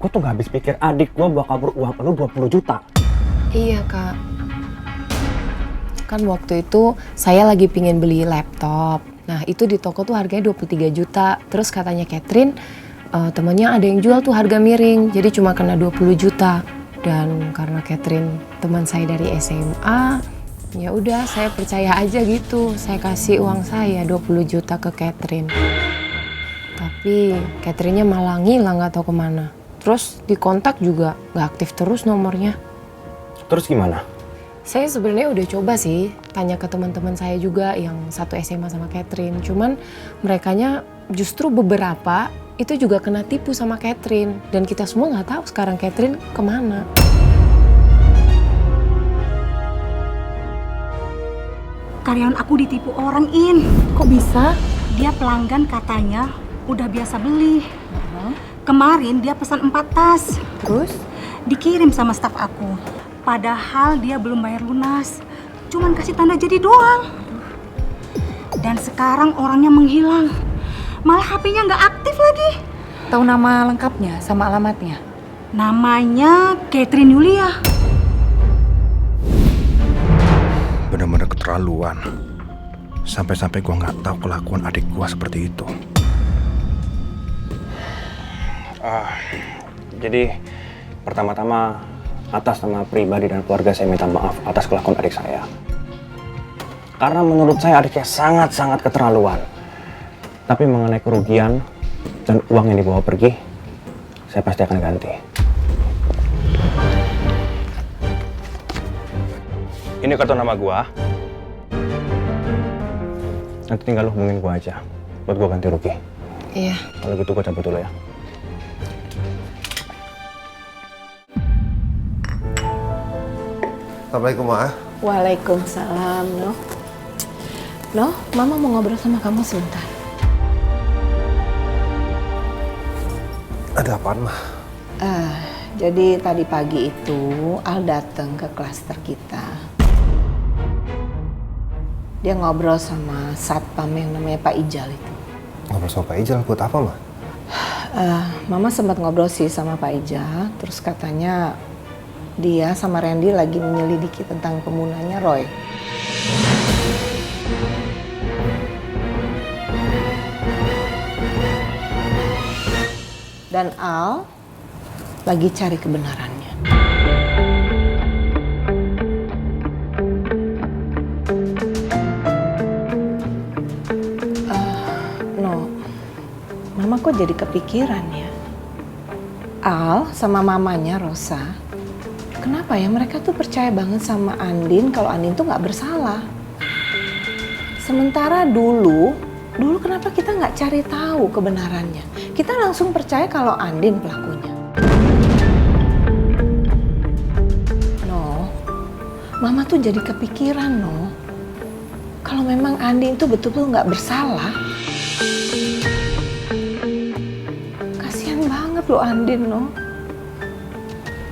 Gue tuh gak habis pikir adik gue bakal beruang penuh 20 juta. Iya kak. Kan waktu itu saya lagi pingin beli laptop. Nah itu di toko tuh harganya 23 juta. Terus katanya Catherine, temennya ada yang jual tuh harga miring. Jadi cuma kena 20 juta. Dan karena Catherine teman saya dari SMA, ya udah saya percaya aja gitu. Saya kasih uang saya 20 juta ke Catherine. Tapi Catherine-nya malah ngilang gak tahu kemana. Terus di kontak juga gak aktif terus nomornya. Terus gimana? Saya sebenarnya udah coba sih tanya ke teman-teman saya juga yang satu SMA sama Catherine. Cuman merekanya justru beberapa itu juga kena tipu sama Catherine. Dan kita semua nggak tahu sekarang Catherine kemana. Karyawan aku ditipu orang, In. Kok bisa? Dia pelanggan katanya udah biasa beli. Kemarin dia pesan 4 tas. Terus? Dikirim sama staf aku. Padahal dia belum bayar lunas. Cuman kasih tanda jadi doang. Dan sekarang orangnya menghilang. Malah HP-nya nggak aktif lagi. Tahu nama lengkapnya sama alamatnya? Namanya Catherine Yulia. Bener-bener keterlaluan. Sampai-sampai gue nggak tahu kelakuan adik gue seperti itu. Jadi pertama-tama atas nama pribadi dan keluarga saya minta maaf atas kelakuan adik saya. Karena menurut saya adiknya sangat-sangat keterlaluan. Tapi mengenai kerugian dan uang yang dibawa pergi, saya pasti akan ganti. Ini kartu nama gua. Nanti tinggal lu hubungin gua aja buat gua ganti rugi. Iya. Kalau gitu gua cabut dulu ya. Assalamualaikum, Ma. Waalaikumsalam, Noh. Noh, Mama mau ngobrol sama kamu sebentar. Ada apaan, Ma? Jadi tadi pagi itu Al datang ke klaster kita. Dia ngobrol sama satpam yang namanya Pak Ijal itu. Ngobrol sama Pak Ijal buat apa, Ma? Mama sempat ngobrol sih sama Pak Ijal, terus katanya dia sama Randy lagi menyelidiki tentang pembunuhannya Roy. Dan Al lagi cari kebenarannya. No, Mama kok jadi kepikiran ya? Al sama mamanya Rosa, kenapa ya mereka tuh percaya banget sama Andin kalau Andin tuh nggak bersalah? Sementara dulu kenapa kita nggak cari tahu kebenarannya? Kita langsung percaya kalau Andin pelakunya. No, Mama tuh jadi kepikiran, no. Kalau memang Andin tuh betul-betul nggak bersalah, kasihan banget loh Andin, no.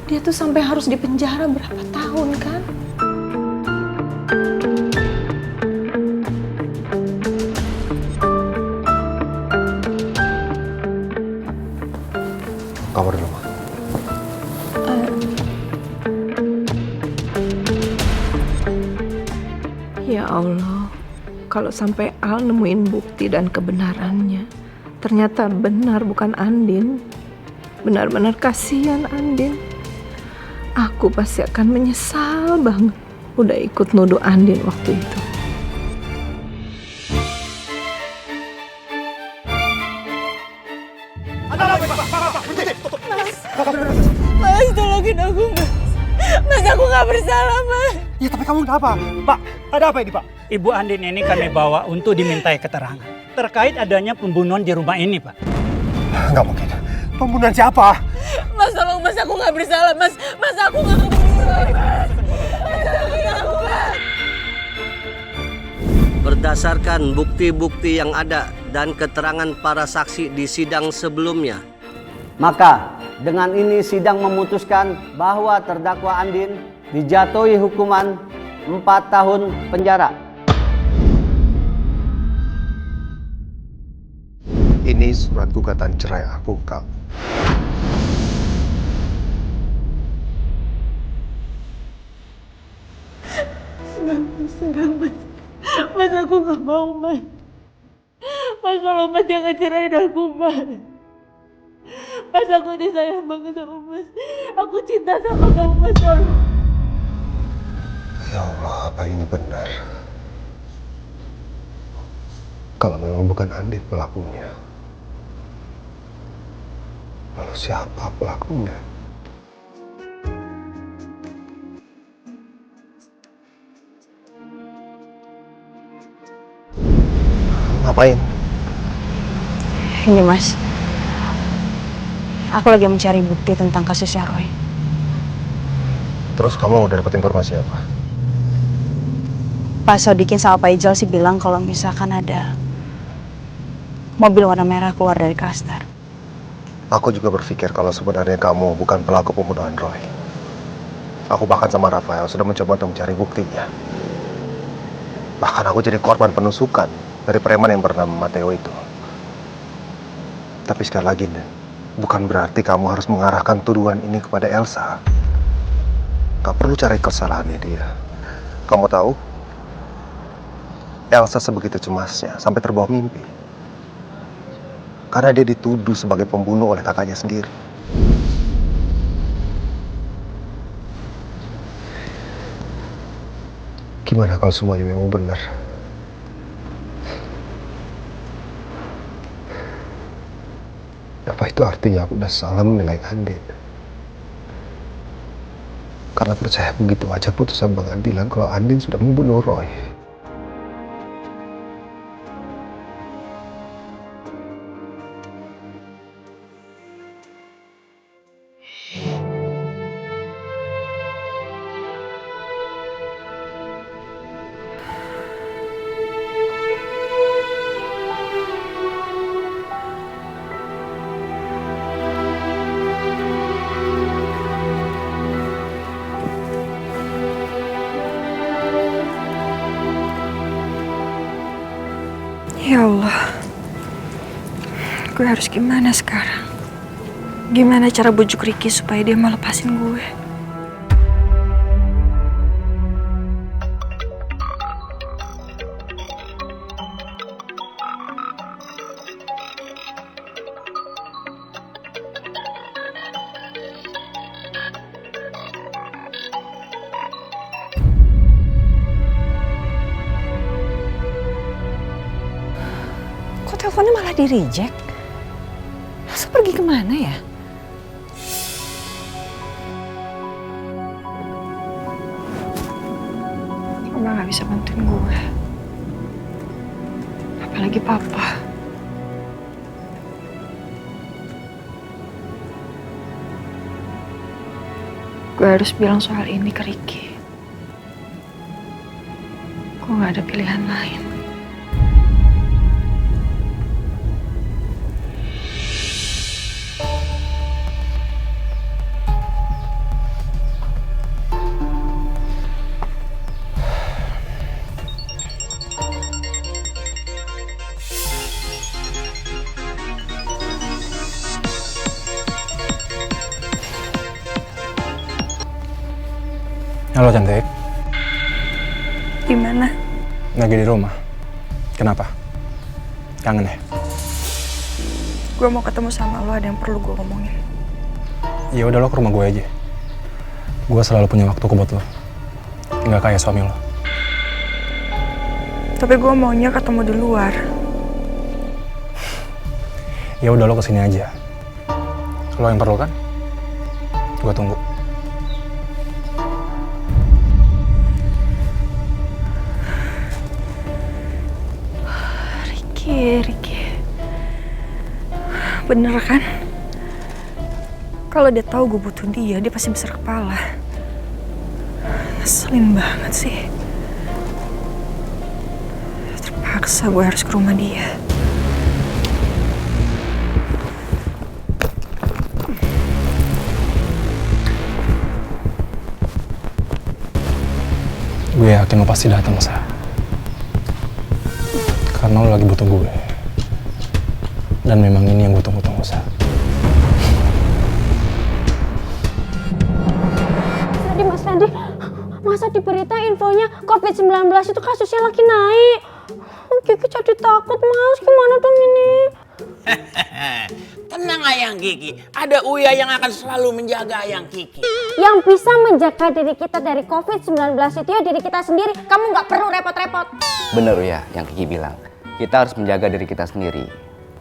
Dia tuh sampai harus dipenjara berapa tahun kan? Kamar dulu, Ma. Ya Allah, kalau sampai Al nemuin bukti dan kebenarannya, ternyata benar bukan Andin. Benar-benar kasihan Andin. Aku pasti akan menyesal banget udah ikut nuduh Andin waktu itu. Mas, tolongin aku, Mas. Mas, aku nggak bersalah, Mas. Ya tapi kamu kenapa? Pak, ada apa ini Pak? Ibu Andin ini kami bawa untuk dimintai keterangan terkait adanya pembunuhan di rumah ini, Pak. Nggak mungkin. Pembunuhan siapa? Mas, tolong Mas, aku nggak bersalah, Mas. Mas, aku nggak bersalah, Mas. Tolongin aku, Mas. Berdasarkan bukti-bukti yang ada dan keterangan para saksi di sidang sebelumnya, maka dengan ini sidang memutuskan bahwa terdakwa Andin dijatuhi hukuman 4 tahun penjara. Ini surat gugatan cerai aku, Kak. Enggak, Mas. Mas, aku gak mau, Mas. Mas, kalau Mas yang ngecerain aku, Mas. Mas, aku disayang banget sama Mas. Aku cinta sama kamu, Mas. Ya Allah, apa ini benar? Kalau memang bukan Andin pelakunya, lalu siapa pelakunya? Ngapain? Ini Mas, aku lagi mencari bukti tentang kasusnya Roy. Terus kamu udah dapat informasi apa? Pak Sodikin sama Pak Ijal sih bilang kalau misalkan ada mobil warna merah keluar dari Kastar. Aku juga berpikir kalau sebenarnya kamu bukan pelaku pembunuhan Roy. Aku bahkan sama Rafael sudah mencoba untuk mencari buktinya. Bahkan aku jadi korban penusukan dari preman yang bernama Matteo itu. Tapi sekali lagi, bukan berarti kamu harus mengarahkan tuduhan ini kepada Elsa. Gak perlu cari kesalahannya dia. Kamu tahu, Elsa sebegitu cemasnya sampai terbawa mimpi. Karena dia dituduh sebagai pembunuh oleh kakaknya sendiri. Gimana kalau semuanya memang benar? Apa itu artinya aku udah salah menilai Andin? Karena percaya begitu aja putusan pengadilan kalau Andin sudah membunuh Roy. Ya Allah, gue harus gimana sekarang? Gimana cara bujuk Ricky supaya dia mau lepasin gue? Teleponnya malah di-reject. Elsa pergi kemana ya? Mama gak bisa bantuin gue. Apalagi papa. Gue harus bilang soal ini ke Ricky. Gue gak ada pilihan lain. Halo cantik. Di mana? Lagi di rumah. Kenapa? Kangen ya? Gue mau ketemu sama lo, ada yang perlu gue ngomongin. Ya udah lo ke rumah gue aja. Gue selalu punya waktu buat lo. Nggak kayak suami lo. Tapi gue maunya ketemu di luar. Ya udah lo kesini aja. Lo yang perlu kan? Gue tunggu. Ricky, bener kan? Kalau dia tahu gue butuh dia pasti besar kepala. Ngeselin banget sih. Terpaksa gue harus ke rumah dia. Gue yakin lo pasti datang, Sa. Karena lo lagi butuh gue. Dan memang ini yang gue tunggu-tunggu, Sa. Mas Randy, masa di berita infonya COVID COVID-19 itu kasusnya lagi naik. Kiki jadi takut, Mas. Gimana dong ini? Tenang Ayang Kiki, ada Uya yang akan selalu menjaga Ayang Kiki. Yang bisa menjaga diri kita dari COVID-19 itu ya diri kita sendiri. Kamu nggak perlu repot-repot. Bener ya yang Kiki bilang. Kita harus menjaga diri kita sendiri.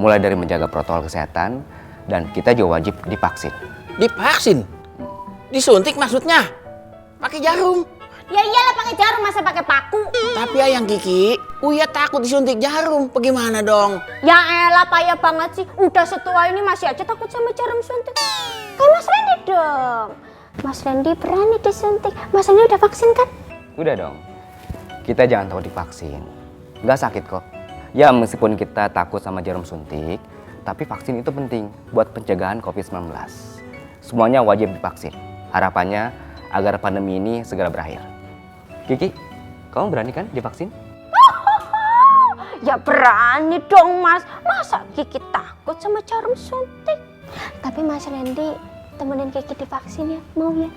Mulai dari menjaga protokol kesehatan dan kita juga wajib divaksin. Divaksin? Disuntik maksudnya? Pakai jarum? Ya iyalah pakai jarum, masa pakai paku. Tapi Ayang Kiki, Uya takut disuntik jarum. Bagaimana dong? Ya elah, payah banget sih. Udah setua ini masih aja takut sama jarum suntik. Kayak Mas Randy dong. Mas Randy berani disuntik. Mas Randy udah vaksin kan? Udah dong. Kita jangan takut divaksin. Nggak sakit kok. Ya meskipun kita takut sama jarum suntik, tapi vaksin itu penting buat pencegahan COVID-19. Semuanya wajib divaksin. Harapannya agar pandemi ini segera berakhir. Kiki, kamu berani kan divaksin? Ya berani dong, Mas. Masa Kiki takut sama jarum suntik? Tapi Mas Randy temenin Kiki divaksin ya, mau ya?